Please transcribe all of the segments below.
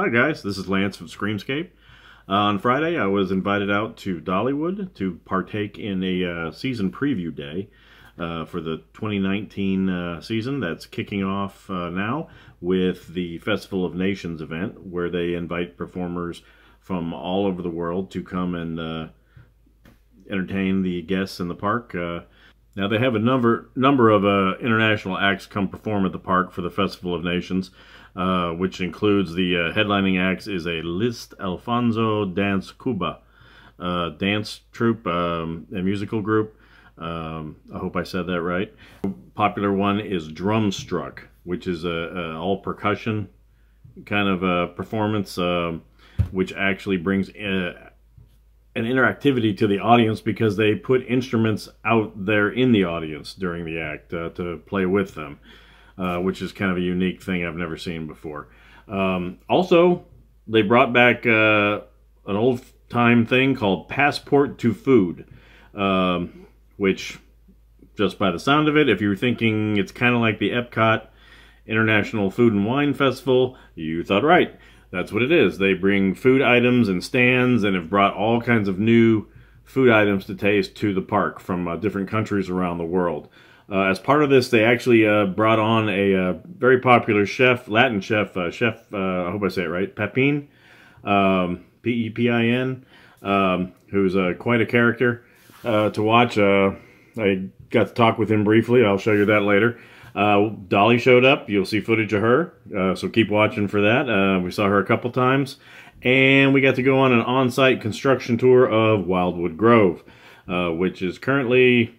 Hi guys, this is Lance from Screamscape. On Friday I was invited out to Dollywood to partake in a season preview day for the 2019 season that's kicking off now with the Festival of Nations event, where they invite performers from all over the world to come and entertain the guests in the park. Now they have a number of international acts come perform at the park for the Festival of Nations, which includes the headlining acts is a List Alfonso Dance Cuba dance troupe, a musical group. I hope I said that right. Popular one is Drumstruck, which is a all percussion kind of a performance, which actually brings an interactivity to the audience because they put instruments out there in the audience during the act to play with them, which is kind of a unique thing I've never seen before. Also, they brought back an old-time thing called Passport to Food, which, just by the sound of it, if you're thinking it's kind of like the Epcot International Food and Wine Festival, you thought right. That's what it is. They bring food items and stands and have brought all kinds of new food items to taste to the park from different countries around the world. As part of this, they actually brought on a very popular chef, Latin chef, I hope I say it right, Pepin, P-E-P-I-N, who's quite a character to watch. I got to talk with him briefly. I'll show you that later. Dolly showed up. You'll see footage of her, so keep watching for that. We saw her a couple times, and we got to go on an on-site construction tour of Wildwood Grove, which is currently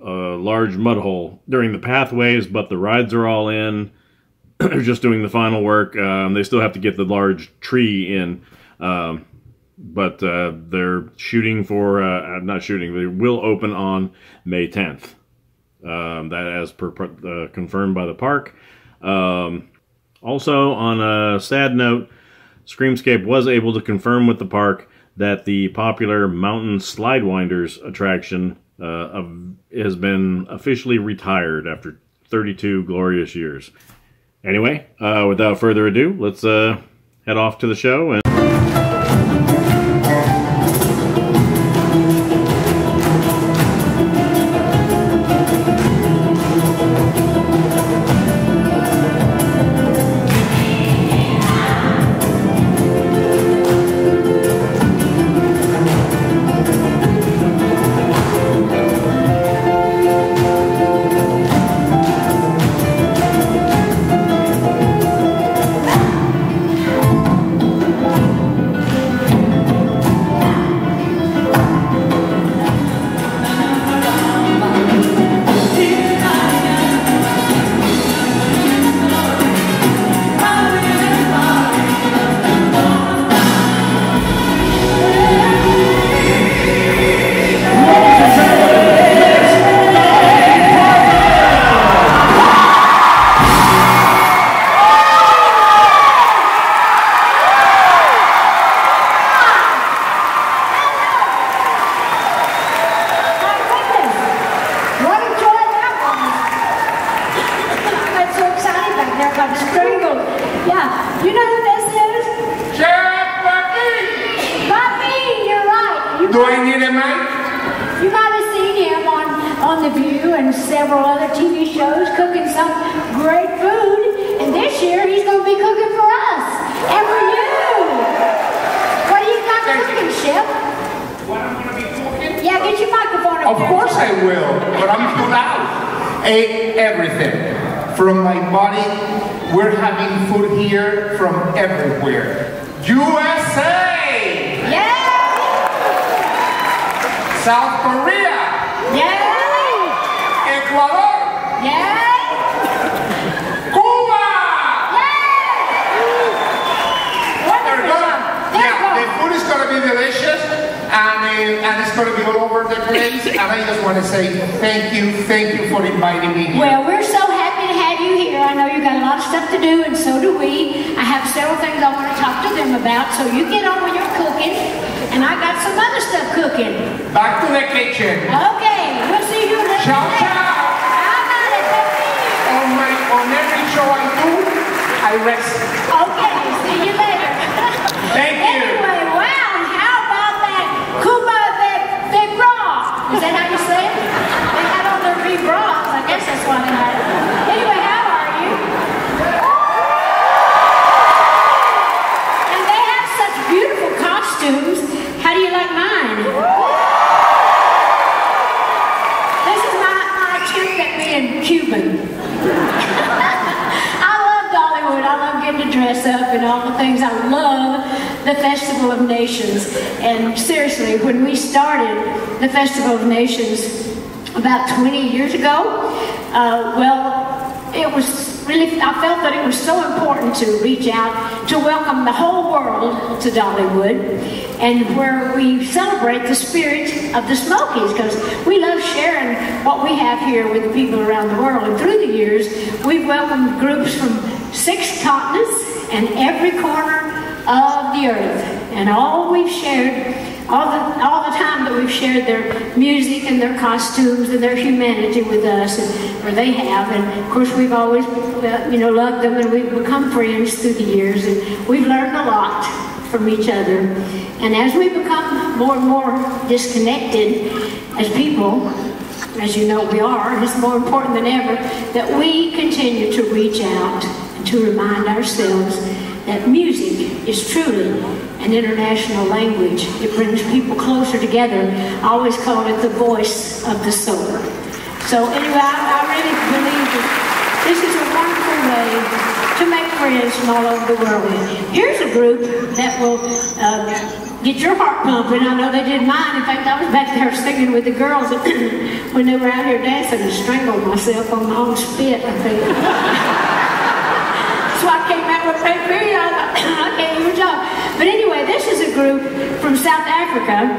a large mud hole during the pathways, but the rides are all in. They're just doing the final work. They still have to get the large tree in, but they're shooting for, not shooting, they will open on May 10th. That as confirmed by the park. Also, on a sad note, Screamscape was able to confirm with the park that the popular Mountain Slidewinders attraction has been officially retired after 32 glorious years. Anyway, without further ado, let's head off to the show. And do I need a mic? You might have seen him on The View and several other TV shows cooking some great food. And this year he's going to be cooking for us and for you. What do you got cooking, Chef? What I'm going to be cooking? Yeah, get your microphone up. Of course I will, but I'm put out. Everything. From my body, we're having food here from everywhere. USA! Yeah! South Korea! Yeah! Ecuador! Yeah! Cuba! Yeah! Wonderful. The food is going to be delicious, and it's going to be all over the place, and I just want to say thank you for inviting me here. Well, we're so happy to have you here. I know you've got a lot of stuff to do, and so do we. I have several things I want to talk to them about, so you get on with your cooking, and I got some other stuff cooking. Back to the kitchen. Okay, we'll see you later. Ciao, ciao. How about it, baby? On every show I do, I rest. Okay, see you later. all things. I love the Festival of Nations. And seriously, when we started the Festival of Nations about 20 years ago, it was really, I felt that it was so important to reach out to welcome the whole world to Dollywood, and where we celebrate the spirit of the Smokies, because we love sharing what we have here with the people around the world. And through the years, we've welcomed groups from 6 continents and every corner of the earth. And all we've shared, all the time that we've shared their music and their costumes and their humanity with us, or they have. And of course, we've always, loved them, and we've become friends through the years, and we've learned a lot from each other. And as we become more and more disconnected as people, as you know we are, it's more important than ever that we continue to reach out and to remind ourselves that music is truly an international language. It brings people closer together. I always call it the voice of the soul. So anyway, I really believe that this is a wonderful way to make friends from all over the world. Here's a group that will get your heart pumping. I know they did mine. In fact, I was back there singing with the girls when they were out here dancing, and strangled myself on my own spit, I think. So I came out with great video. I can't even joke. But anyway, this is a group from South Africa,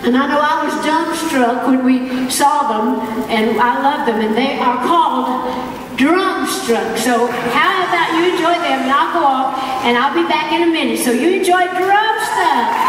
and I know I was dumbstruck when we saw them, and I love them, and they are called Drumstruck. So how about you enjoy them, and I'll go off, and I'll be back in a minute. So you enjoy Drumstruck.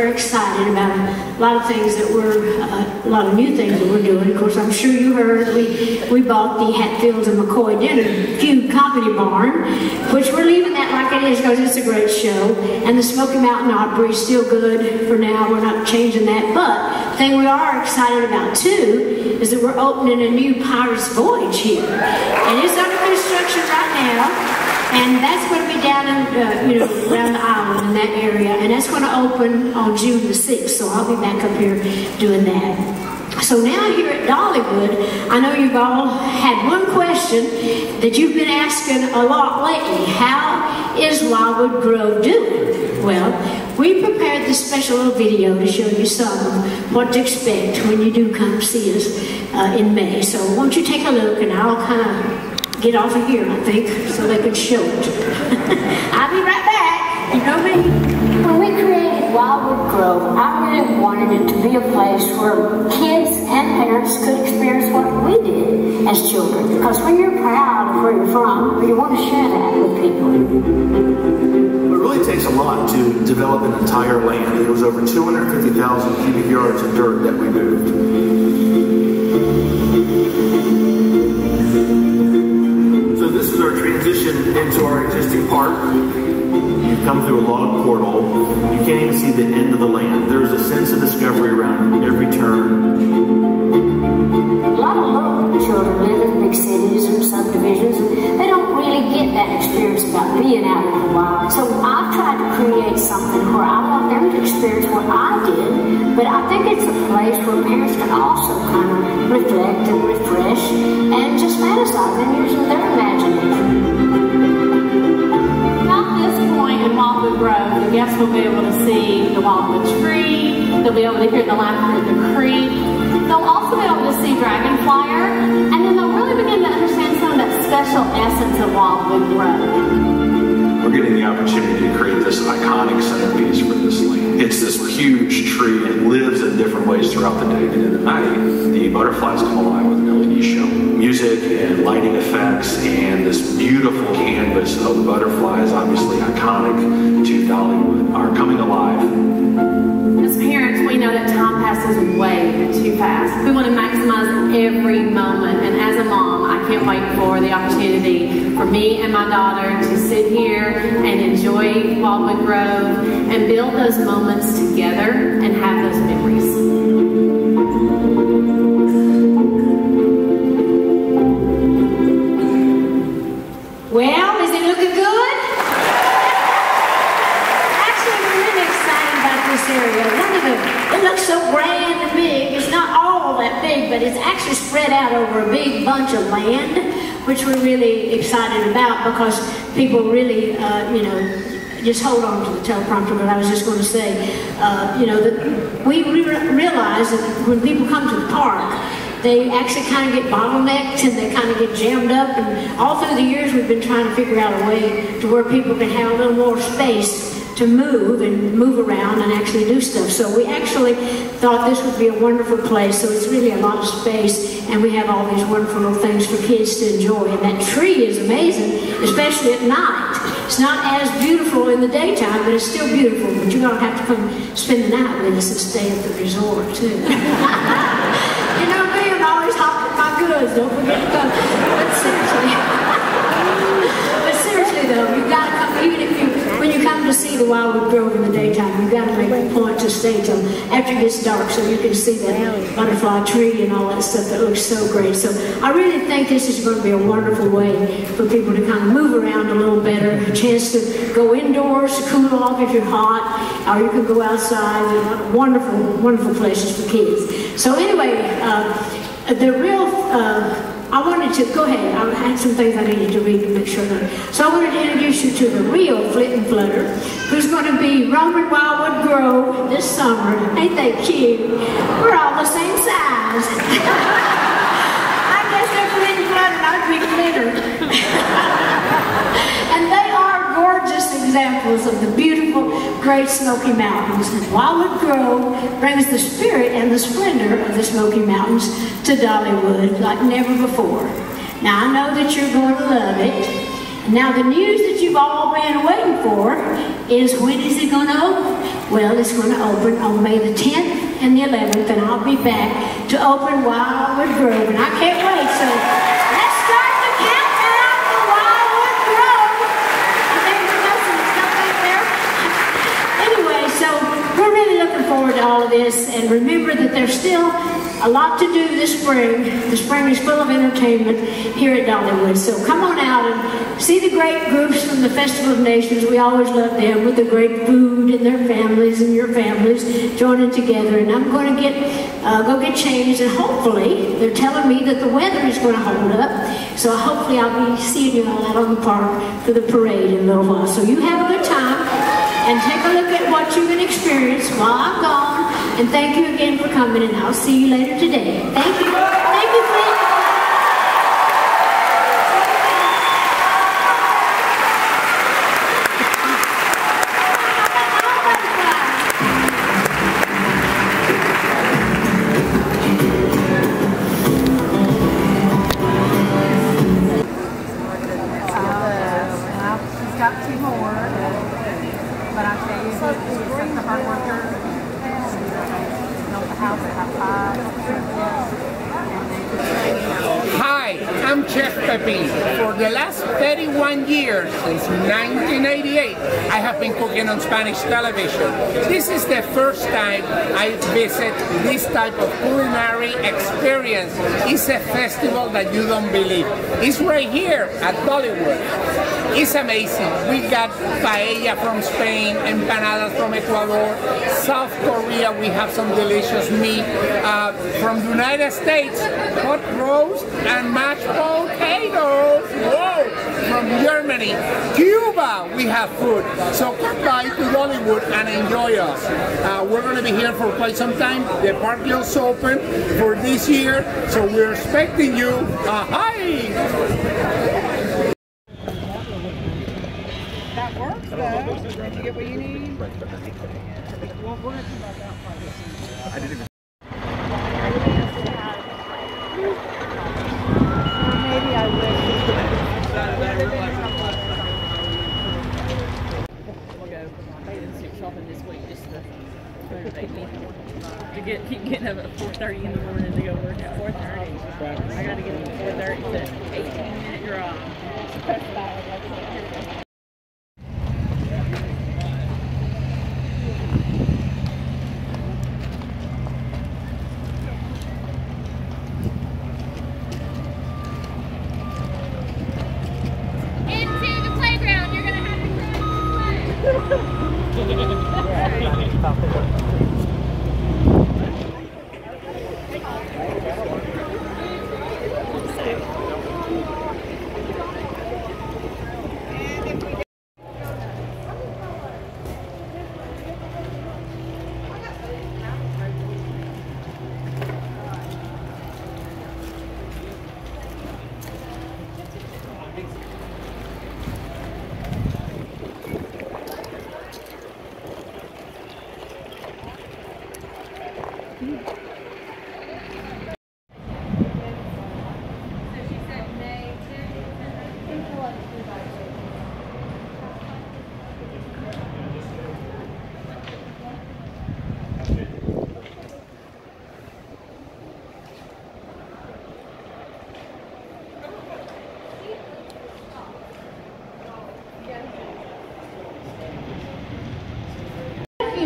Excited about a lot of things that a lot of new things that we're doing. Of course, I'm sure you heard we bought the Hatfields and McCoy Dinner Feud Comedy Barn, which we're leaving that like it is because it's a great show. And the Smoky Mountain Opry is still good for now. We're not changing that. But the thing we are excited about too is that we're opening a new Pirates Voyage here, and it's under construction right now. And that's going to be down in, around the island in that area. And that's going to open on June the 6th. So I'll be back up here doing that. So now here at Dollywood, I know you've all had one question that you've been asking a lot lately. How is Wildwood Grove doing? Well, we prepared this special little video to show you some of what to expect when you do come see us in May. So won't you take a look, and I'll kind of get off of here, I think, so they can show it. I'll be right back. You know me. When we created Wildwood Grove, I really wanted it to be a place where kids and parents could experience what we did as children. Because when you're proud of where you're from, you want to share that with people. It really takes a lot to develop an entire land. There was over 250,000 cubic yards of dirt that we moved. This is our transition into our existing park. You come through a log portal. You can't even see the end of the land. There's a sense of discovery around every turn. A lot of local children live in big cities and subdivisions, and they don't really get that experience about being out in the so I've tried to create something where I want them to experience what I did, but I think it's a place where parents can also kind of reflect and refresh and just fantasize and using their imagination. At this point in Wildwood Grove, the guests will be able to see the Wildwood tree, they'll be able to hear the laughter of the creek, they'll also be able to see Dragonflyer, and then they'll really begin to understand some of that special essence of Wildwood Grove. We're getting the opportunity to create this iconic centerpiece for this land. It's this huge tree. It lives in different ways throughout the day. And at night, the butterflies come alive with an LED show. Music and lighting effects and this beautiful canvas of the butterflies, obviously iconic to Dollywood, are coming alive. As parents, we know that time passes way too fast. We want to maximize every moment, and as a mom, I can't wait for the opportunity for me and my daughter to sit here and enjoy Wildwood Grove and build those moments together and have those memories. Well, is it looking good? Actually, we're really excited about this area. It looks so grand and big. It's not all that big, but it's actually spread out over a big bunch of land, which we're really excited about because people really, just hold on to the teleprompter, but I was just going to say, that we realize that when people come to the park, they actually kind of get bottlenecked and they kind of get jammed up, and all through the years we've been trying to figure out a way to where people can have a little more space to move around and actually do stuff. So we actually thought this would be a wonderful place. So it's really a lot of space, and we have all these wonderful little things for kids to enjoy. And that tree is amazing, especially at night. It's not as beautiful in the daytime, but it's still beautiful. But you're gonna have to come spend the night with us and stay at the resort too. I'm always hopping my goods. Don't forget to come. But seriously though, you've got to come. Even when you come to see the Wildwood Grove in the daytime, you've got to make a point to stay till after it gets dark so you can see that butterfly tree and all that stuff that looks so great. So I really think this is going to be a wonderful way for people to kind of move around a little better, a chance to go indoors to cool off if you're hot, or you can go outside. There are a lot of wonderful, wonderful places for kids. So anyway, I wanted to, go ahead, I had some things I needed to read to make sure that. So I wanted to introduce you to the real Flit and Flutter, who's going to be roaming Wildwood Grove this summer. Ain't they cute? We're all the same size. I guess they're Flit and Flutter, not Big Flitter. And they are gorgeous examples of the beautiful Great Smoky Mountains. And Wildwood Grove brings the spirit and the splendor of the Smoky Mountains to Dollywood like never before. Now I know that you're going to love it. Now the news that you've all been waiting for is, when is it going to open? Well, it's going to open on May the 10th and the 11th, and I'll be back to open Wildwood Grove, and I can't wait. So let's start the countdown for Wildwood Grove. I think we got some stuff back there. Anyway, so we're really looking forward to all of this, and remember that there's still a lot to do this spring. The spring is full of entertainment here at Dollywood. So come on out and see the great groups from the Festival of Nations. We always love them, with the great food and their families and your families joining together. And I'm going to go get changed, and hopefully they're telling me that the weather is going to hold up. So hopefully I'll be seeing you all out on the park for the parade in a little while. So you have a good time and take a look at what you can experience while I'm gone. And thank you again for coming, and I'll see you later today. Thank you. Thank you, Flynn. She's got 2 more, but I tell you, she's the hard worker. Hi, I'm Chef Pepin. For the last 31 years, since 1988, I have been cooking on Spanish television. This is the first time I visit this type of culinary experience. It's a festival that you don't believe. It's right here at Dollywood. It's amazing. We got paella from Spain, empanadas from Ecuador, South Korea. We have some delicious meat from the United States, hot roast and mashed potatoes. Whoa! From Germany, Cuba, we have food. So come by to Dollywood and enjoy us. We're going to be here for quite some time. The park is open for this year, so we're expecting you. Hi! That works though. Did you get what you need? Well, we're going to come back out by this. I didn't even. Maybe I wish. We'll go bathing suit shopping this week just to motivate me to keep getting up at 4:30 in the morning to go work at 4:30. I got to get up at 4:30 to 18-minute drive.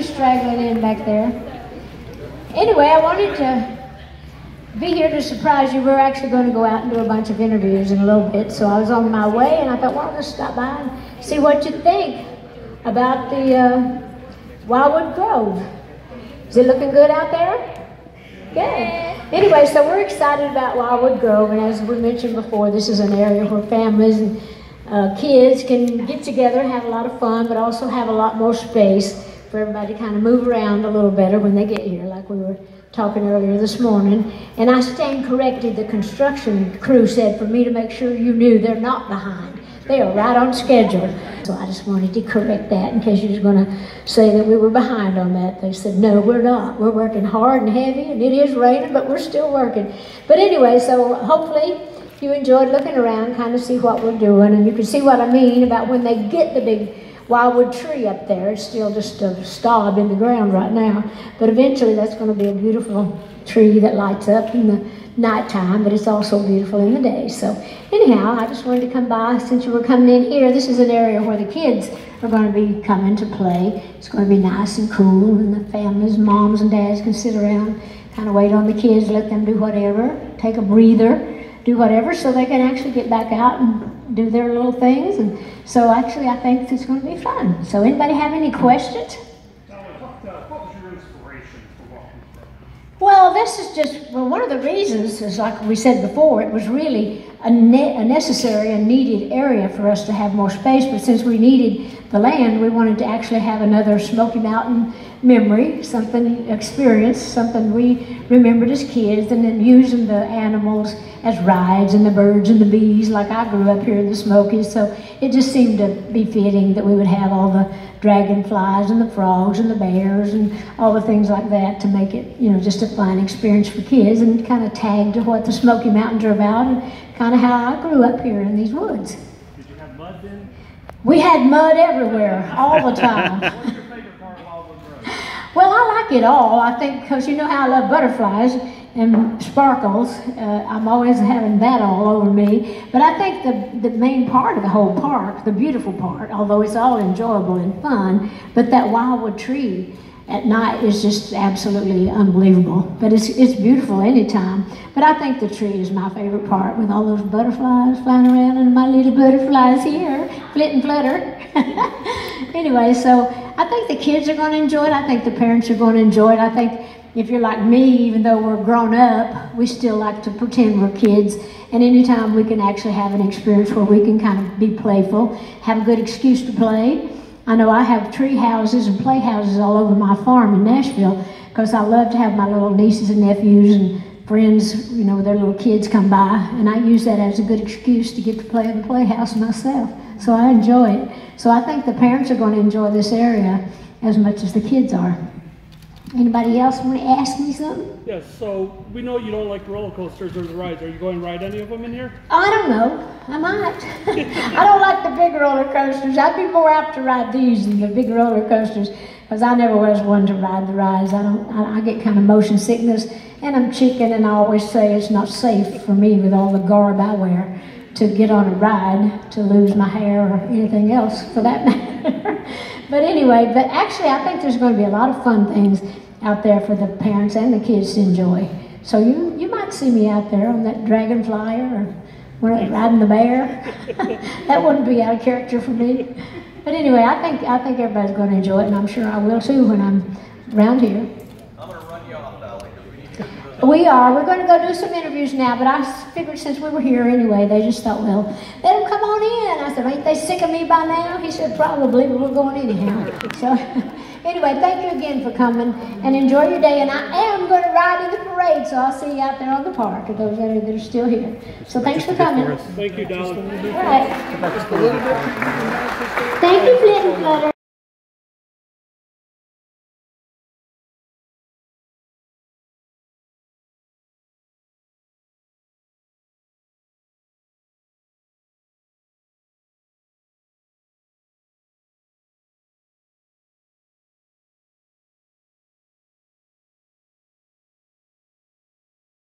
Straggling in back there. Anyway, I wanted to be here to surprise you. We're actually going to go out and do a bunch of interviews in a little bit, so I was on my way and I thought, well, I'll just stop by and see what you think about the Wildwood Grove. Is it looking good out there? Good. Anyway, so we're excited about Wildwood Grove, and as we mentioned before, this is an area where families and kids can get together, have a lot of fun, but also have a lot more space for everybody to kind of move around a little better when they get here, like we were talking earlier this morning. And I stand corrected. The construction crew said for me to make sure you knew they're not behind. They are right on schedule. So I just wanted to correct that in case you were going to say that we were behind on that. They said, no, we're not. We're working hard and heavy, and it is raining, but we're still working. But anyway, so hopefully you enjoyed looking around, kind of see what we're doing, and you can see what I mean about when they get the big wildwood tree up there. It's still just a stub in the ground right now, but eventually that's going to be a beautiful tree that lights up in the nighttime, but it's also beautiful in the day. So anyhow, I just wanted to come by since you were coming in here. This is an area where the kids are going to be coming to play. It's going to be nice and cool, and the families, moms and dads can sit around, kind of wait on the kids, let them do whatever, take a breather, do whatever, so they can actually get back out and do their little things. And so actually I think it's going to be fun. So anybody have any questions? What was your inspiration for Wildwood Grove? Well, this is just, one of the reasons is, like we said before, it was really a necessary and needed area for us to have more space, but since we needed the land, we wanted to actually have another Smoky Mountain memory, something experienced, something we remembered as kids, and then using the animals as rides and the birds and the bees, like I grew up here in the Smokies. So it just seemed to be fitting that we would have all the dragonflies and the frogs and the bears and all the things like that to make it, you know, just a fun experience for kids, and kind of tag to what the Smoky Mountains are about and kind of how I grew up here in these woods. Did you have mud then? We had mud everywhere, all the time. What's your favorite part of Wildwood Grove? Well, I like it all, I think, because you know how I love butterflies and sparkles. I'm always having that all over me. But I think the main part of the whole park, the beautiful part, although it's all enjoyable and fun, but that wildwood tree at night is just absolutely unbelievable. But it's beautiful anytime. But I think the tree is my favorite part, with all those butterflies flying around and my little butterflies here, flit and flutter. Anyway, so I think the kids are going to enjoy it. I think the parents are going to enjoy it. I think if you're like me, even though we're grown up, we still like to pretend we're kids. And anytime we can actually have an experience where we can kind of be playful, have a good excuse to play. I know I have tree houses and playhouses all over my farm in Nashville, because I love to have my little nieces and nephews and friends, you know, with their little kids come by, and I use that as a good excuse to get to play in the playhouse myself. So I enjoy it. So I think the parents are going to enjoy this area as much as the kids are. Anybody else want to ask me something? Yes, so we know you don't like roller coasters or the rides. Are you going to ride any of them in here? I don't know. I might. I don't like the big roller coasters. I'd be more apt to ride these than the big roller coasters, because I never was one to ride the rides. I get kind of motion sickness, and I'm chicken, and I always say it's not safe for me with all the garb I wear to get on a ride, to lose my hair or anything else for that matter. But anyway, but actually I think there's going to be a lot of fun things out there for the parents and the kids to enjoy. So you might see me out there on that dragonfly or riding the bear. That wouldn't be out of character for me. But anyway, I think everybody's going to enjoy it, and I'm sure I will too when I'm around here. I'm going to run you off, Dolly. We are. We're going to go do some interviews now, but I figured since we were here anyway, they just thought, well, let them come on in. I said, ain't they sick of me by now? He said, probably, but we're going anyhow. So anyway, thank you again for coming, and enjoy your day. And I am going to ride in the parade, so I'll see you out there on the park, for those that are still here. So thanks for coming. Thank you, Dolly. All right.